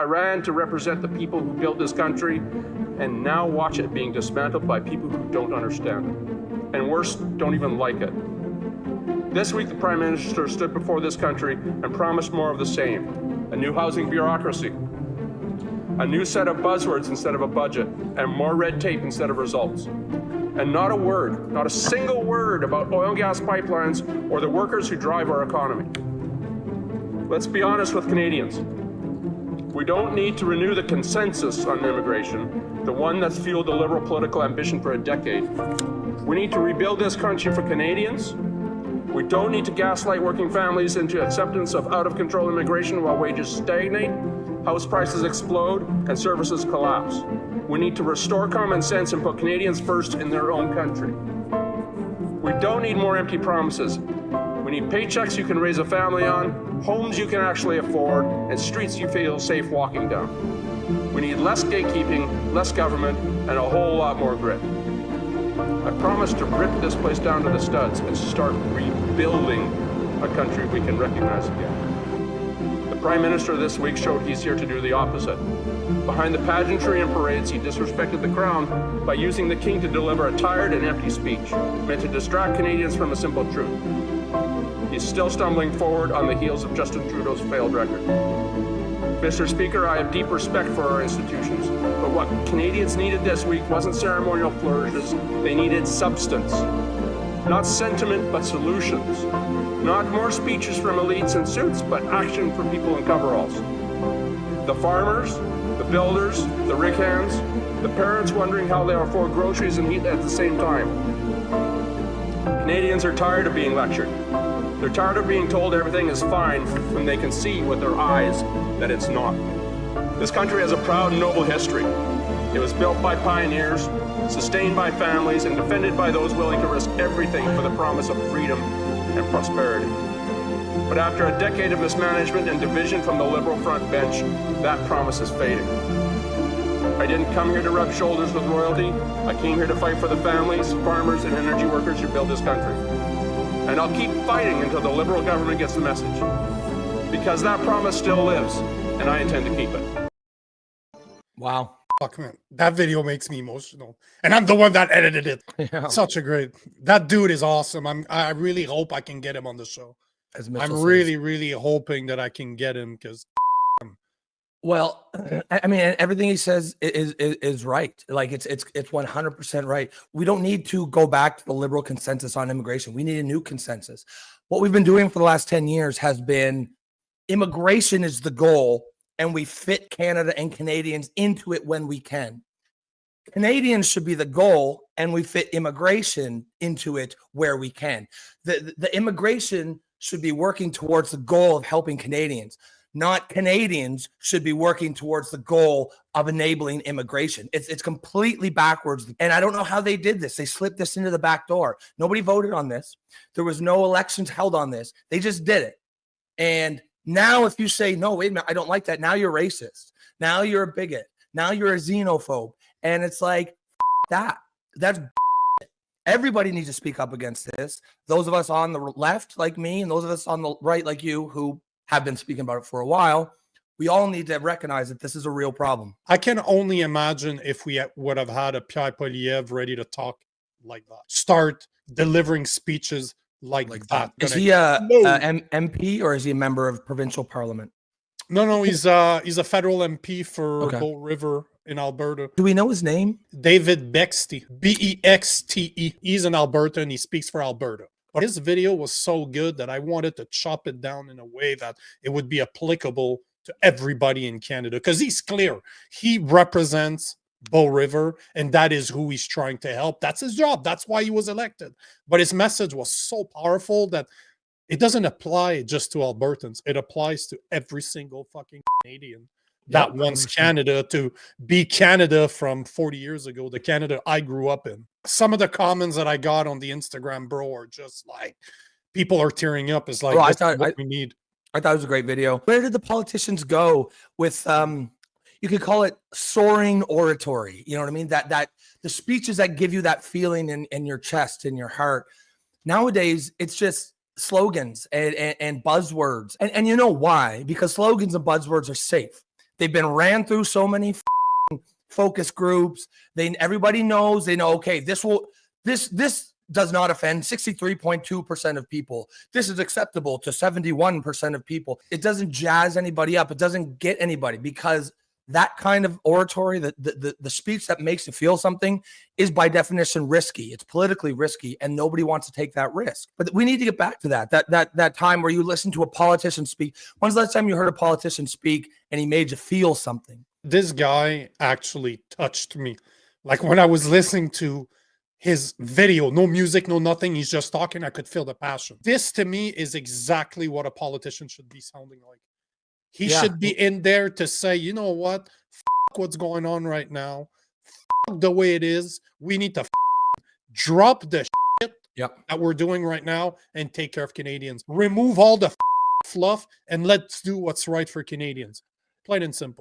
I ran to represent the people who built this country, and now watch it being dismantled by people who don't understand it. And worse, don't even like it. This week, the Prime Minister stood before this country and promised more of the same. A new housing bureaucracy, a new set of buzzwords instead of a budget, and more red tape instead of results. And not a word, not a single word about oil and gas pipelines or the workers who drive our economy. Let's be honest with Canadians. We don't need to renew the consensus on immigration, the one that's fueled the Liberal political ambition for a decade. We need to rebuild this country for Canadians. We don't need to gaslight working families into acceptance of out-of-control immigration while wages stagnate, house prices explode, and services collapse. We need to restore common sense and put Canadians first in their own country. We don't need more empty promises. We need paychecks you can raise a family on, homes you can actually afford, and streets you feel safe walking down. We need less gatekeeping, less government, and a whole lot more grit. I promise to rip this place down to the studs and start rebuilding a country we can recognize again. The Prime Minister this week showed he's here to do the opposite. Behind the pageantry and parades, he disrespected the Crown by using the King to deliver a tired and empty speech, meant to distract Canadians from a simple truth. He's still stumbling forward on the heels of Justin Trudeau's failed record. Mr. Speaker, I have deep respect for our institutions, but what Canadians needed this week wasn't ceremonial flourishes, they needed substance. Not sentiment, but solutions. Not more speeches from elites in suits, but action from people in coveralls. The farmers, the builders, the rig hands, the parents wondering how they afford groceries and heat at the same time. Canadians are tired of being lectured. They're tired of being told everything is fine when they can see with their eyes that it's not. This country has a proud and noble history. It was built by pioneers, sustained by families, and defended by those willing to risk everything for the promise of freedom and prosperity. But after a decade of mismanagement and division from the Liberal front bench, that promise is fading. I didn't come here to rub shoulders with royalty. I came here to fight for the families, farmers, and energy workers who build this country. And I'll keep fighting until the Liberal government gets the message. Because that promise still lives, and I intend to keep it. Wow. Fuck, man. That video makes me emotional. And I'm the one that edited it. Yeah. Such a great... That dude is awesome. I really hope I can get him on the show. As Mitchell I'm says. really hoping that I can get him because... Well, I mean, everything he says is right. Like it's 100% right. We don't need to go back to the Liberal consensus on immigration. We need a new consensus. What we've been doing for the last 10 years has been immigration is the goal, and we fit Canada and Canadians into it when we can. Canadians should be the goal, and we fit immigration into it where we can. The immigration should be working towards the goal of helping Canadians. Not Canadians should be working towards the goal of enabling immigration. It's completely backwards. And I don't know how they did this. They slipped this into the back door. Nobody voted on this. There was no elections held on this. They just did it. And now if you say, no, wait a minute, I don't like that. Now you're racist. Now you're a bigot. Now you're a xenophobe. And it's like, that. That's everybody needs to speak up against this. Those of us on the left like me and those of us on the right like you who have been speaking about it for a while, we all need to recognize that this is a real problem. I can only imagine if we would have had a Pierre Poilievre ready to talk like that. Start delivering speeches like that. Is he a MP or is he a member of provincial parliament? No, he's a federal MP for Bow River in Alberta. Do we know his name? David Bexte, Bexte. He's in Alberta and he speaks for Alberta. But his video was so good that I wanted to chop it down in a way that it would be applicable to everybody in Canada. Because he's clear. He represents Bow River, and that is who he's trying to help. That's his job. That's why he was elected. But his message was so powerful that it doesn't apply just to Albertans. It applies to every single fucking Canadian that wants Canada to be Canada from 40 years ago, the Canada I grew up in. Some of the comments that I got on the Instagram, bro, are just like, people are tearing up. It's like, I thought we need. I thought it was a great video. Where did the politicians go with, you could call it soaring oratory? You know what I mean? That the speeches that give you that feeling in your chest, in your heart. Nowadays, it's just slogans and buzzwords. And you know why? Because slogans and buzzwords are safe. They've been ran through so many focus groups. Everybody knows, they know, okay, this does not offend 63.2% of people. This is acceptable to 71% of people. It doesn't jazz anybody up. It doesn't get anybody, because that kind of oratory, the speech that makes you feel something, is by definition risky. It's politically risky, and nobody wants to take that risk. But we need to get back to that time where you listen to a politician speak. When's the last time you heard a politician speak and he made you feel something? This guy actually touched me. Like when I was listening to his video, no music, no nothing, he's just talking, I could feel the passion. This to me is exactly what a politician should be sounding like. He should be in there to say, you know what? F what's going on right now. F the way it is. We need to drop the shit that we're doing right now and take care of Canadians. Remove all the fluff and let's do what's right for Canadians. Plain and simple.